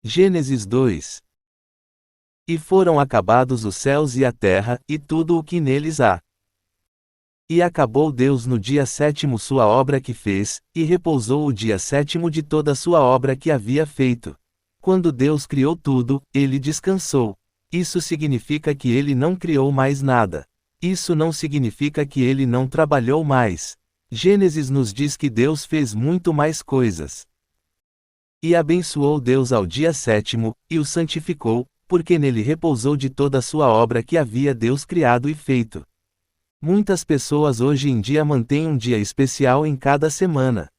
Gênesis 2. E foram acabados os céus e a terra, e tudo o que neles há. E acabou Deus no dia sétimo sua obra que fez, e repousou o dia sétimo de toda a sua obra que havia feito. Quando Deus criou tudo, ele descansou. Isso significa que ele não criou mais nada. Isso não significa que ele não trabalhou mais. Gênesis nos diz que Deus fez muito mais coisas. E abençoou Deus ao dia sétimo, e o santificou, porque nele repousou de toda a sua obra que havia Deus criado e feito. Muitas pessoas hoje em dia mantêm um dia especial em cada semana.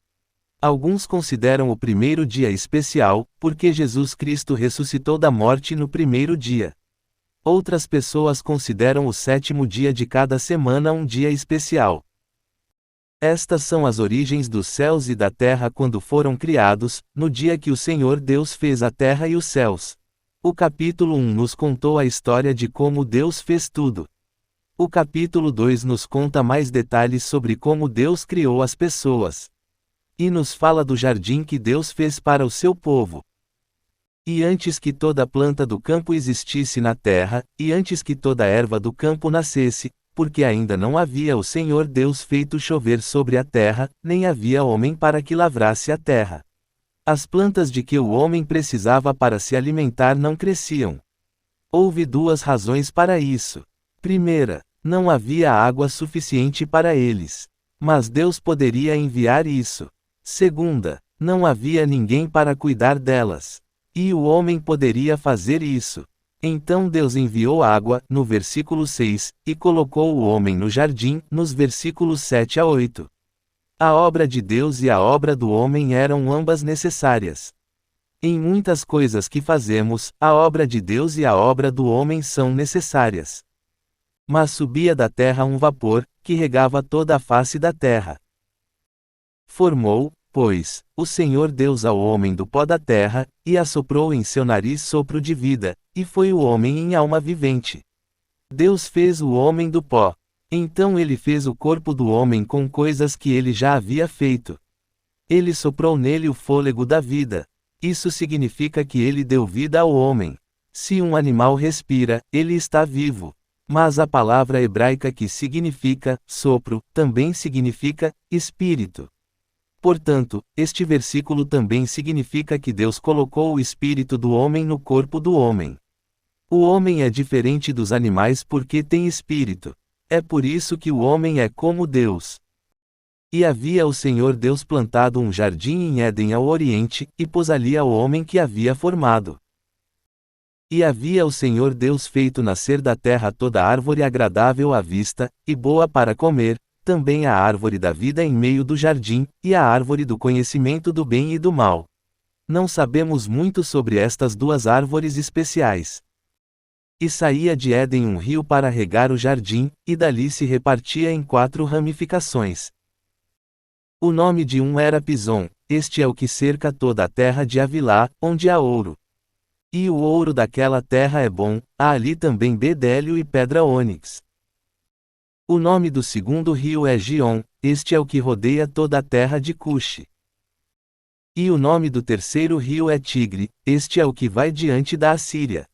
Alguns consideram o primeiro dia especial, porque Jesus Cristo ressuscitou da morte no primeiro dia. Outras pessoas consideram o sétimo dia de cada semana um dia especial. Estas são as origens dos céus e da terra quando foram criados, no dia que o Senhor Deus fez a terra e os céus. O capítulo 1 nos contou a história de como Deus fez tudo. O capítulo 2 nos conta mais detalhes sobre como Deus criou as pessoas. E nos fala do jardim que Deus fez para o seu povo. E antes que toda planta do campo existisse na terra, e antes que toda erva do campo nascesse, porque ainda não havia o Senhor Deus feito chover sobre a terra, nem havia homem para que lavrasse a terra. As plantas de que o homem precisava para se alimentar não cresciam. Houve duas razões para isso. Primeira, não havia água suficiente para eles. Mas Deus poderia enviar isso. Segunda, não havia ninguém para cuidar delas. E o homem poderia fazer isso. Então Deus enviou água, no versículo 6, e colocou o homem no jardim, nos versículos 7 a 8. A obra de Deus e a obra do homem eram ambas necessárias. Em muitas coisas que fazemos, a obra de Deus e a obra do homem são necessárias. Mas subia da terra um vapor, que regava toda a face da terra. Formou, pois, o Senhor Deus ao homem do pó da terra, e assoprou em seu nariz sopro de vida, e foi o homem em alma vivente. Deus fez o homem do pó. Então ele fez o corpo do homem com coisas que ele já havia feito. Ele soprou nele o fôlego da vida. Isso significa que ele deu vida ao homem. Se um animal respira, ele está vivo. Mas a palavra hebraica que significa sopro, também significa espírito. Portanto, este versículo também significa que Deus colocou o espírito do homem no corpo do homem. O homem é diferente dos animais porque tem espírito. É por isso que o homem é como Deus. E havia o Senhor Deus plantado um jardim em Éden ao oriente, e pôs ali ao homem que havia formado. E havia o Senhor Deus feito nascer da terra toda árvore agradável à vista, e boa para comer, também a árvore da vida em meio do jardim, e a árvore do conhecimento do bem e do mal. Não sabemos muito sobre estas duas árvores especiais. E saía de Éden um rio para regar o jardim, e dali se repartia em 4 ramificações. O nome de um era Pison, este é o que cerca toda a terra de Havilá, onde há ouro. E o ouro daquela terra é bom, há ali também bedélio e pedra ônix. O nome do segundo rio é Gion, este é o que rodeia toda a terra de Cuxi. E o nome do terceiro rio é Tigre, este é o que vai diante da Assíria.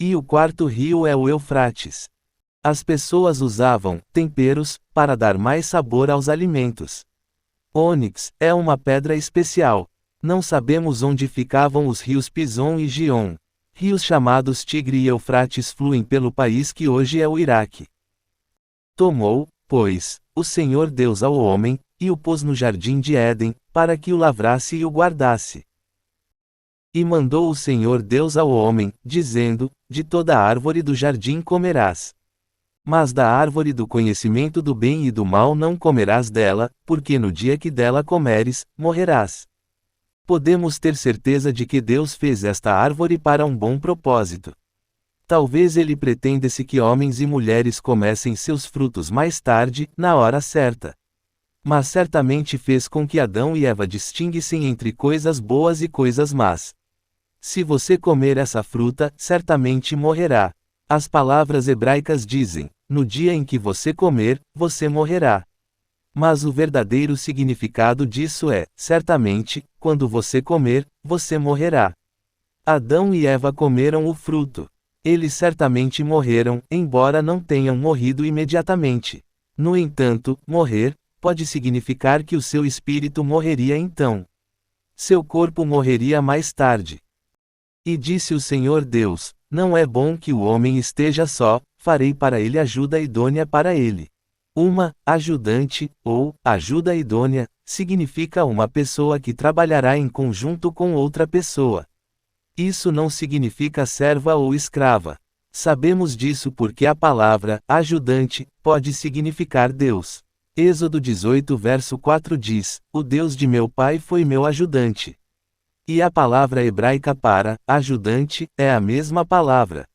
E o quarto rio é o Eufrates. As pessoas usavam temperos para dar mais sabor aos alimentos. Ônix é uma pedra especial. Não sabemos onde ficavam os rios Pison e Gion. Rios chamados Tigre e Eufrates fluem pelo país que hoje é o Iraque. Tomou, pois, o Senhor Deus ao homem, e o pôs no jardim de Éden, para que o lavrasse e o guardasse. E mandou o Senhor Deus ao homem, dizendo: de toda a árvore do jardim comerás. Mas da árvore do conhecimento do bem e do mal não comerás dela, porque no dia que dela comeres, morrerás. Podemos ter certeza de que Deus fez esta árvore para um bom propósito. Talvez ele pretendesse que homens e mulheres comessem seus frutos mais tarde, na hora certa. Mas certamente fez com que Adão e Eva distinguissem entre coisas boas e coisas más. Se você comer essa fruta, certamente morrerá. As palavras hebraicas dizem: no dia em que você comer, você morrerá. Mas o verdadeiro significado disso é: certamente, quando você comer, você morrerá. Adão e Eva comeram o fruto. Eles certamente morreram, embora não tenham morrido imediatamente. No entanto, morrer pode significar que o seu espírito morreria então. Seu corpo morreria mais tarde. E disse o Senhor Deus: Não é bom que o homem esteja só, farei para ele ajuda idônea para ele. Uma ajudante, ou ajuda idônea, significa uma pessoa que trabalhará em conjunto com outra pessoa. Isso não significa serva ou escrava. Sabemos disso porque a palavra ajudante pode significar Deus. Êxodo 18 verso 4 diz: O Deus de meu pai foi meu ajudante. E a palavra hebraica para ajudante é a mesma palavra.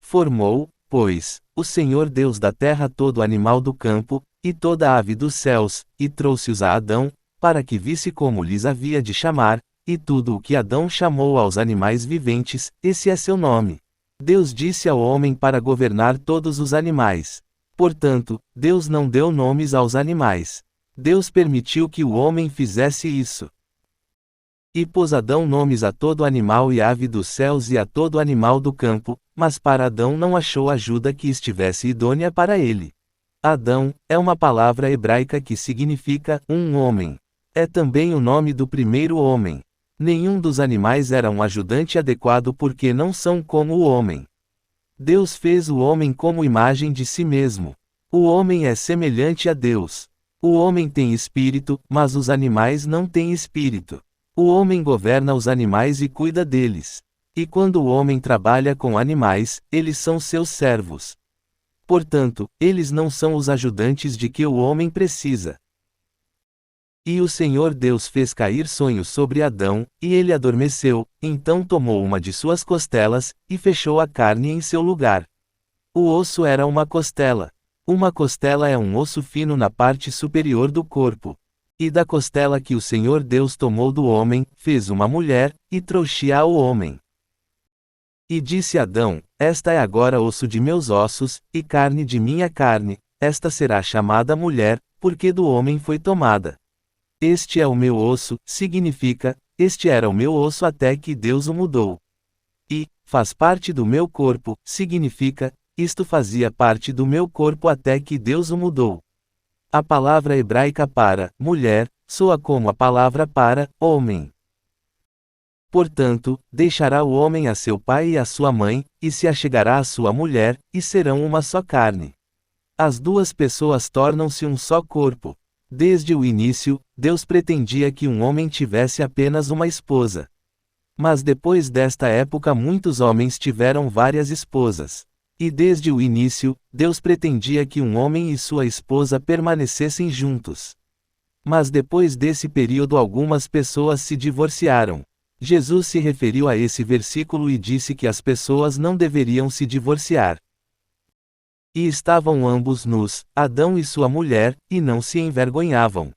Formou, pois, o Senhor Deus da terra todo animal do campo, e toda ave dos céus, e trouxe-os a Adão, para que visse como lhes havia de chamar, e tudo o que Adão chamou aos animais viventes, esse é seu nome. Deus disse ao homem para governar todos os animais. Portanto, Deus não deu nomes aos animais. Deus permitiu que o homem fizesse isso. E pôs Adão nomes a todo animal e ave dos céus e a todo animal do campo, mas para Adão não achou ajuda que estivesse idônea para ele. Adão é uma palavra hebraica que significa um homem. É também o nome do primeiro homem. Nenhum dos animais era um ajudante adequado porque não são como o homem. Deus fez o homem como imagem de si mesmo. O homem é semelhante a Deus. O homem tem espírito, mas os animais não têm espírito. O homem governa os animais e cuida deles. E quando o homem trabalha com animais, eles são seus servos. Portanto, eles não são os ajudantes de que o homem precisa. E o Senhor Deus fez cair sonhos sobre Adão, e ele adormeceu, então tomou uma de suas costelas, e fechou a carne em seu lugar. O osso era uma costela. Uma costela é um osso fino na parte superior do corpo. E da costela que o Senhor Deus tomou do homem, fez uma mulher, e trouxe-a ao homem. E disse Adão: Esta é agora osso de meus ossos, e carne de minha carne, esta será chamada mulher, porque do homem foi tomada. Este é o meu osso, significa, este era o meu osso até que Deus o mudou. E, faz parte do meu corpo, significa, isto fazia parte do meu corpo até que Deus o mudou. A palavra hebraica para mulher soa como a palavra para homem. Portanto, deixará o homem a seu pai e a sua mãe, e se achegará à sua mulher, e serão uma só carne. As duas pessoas tornam-se um só corpo. Desde o início, Deus pretendia que um homem tivesse apenas uma esposa. Mas depois desta época muitos homens tiveram várias esposas. E desde o início, Deus pretendia que um homem e sua esposa permanecessem juntos. Mas depois desse período algumas pessoas se divorciaram. Jesus se referiu a esse versículo e disse que as pessoas não deveriam se divorciar. E estavam ambos nus, Adão e sua mulher, e não se envergonhavam.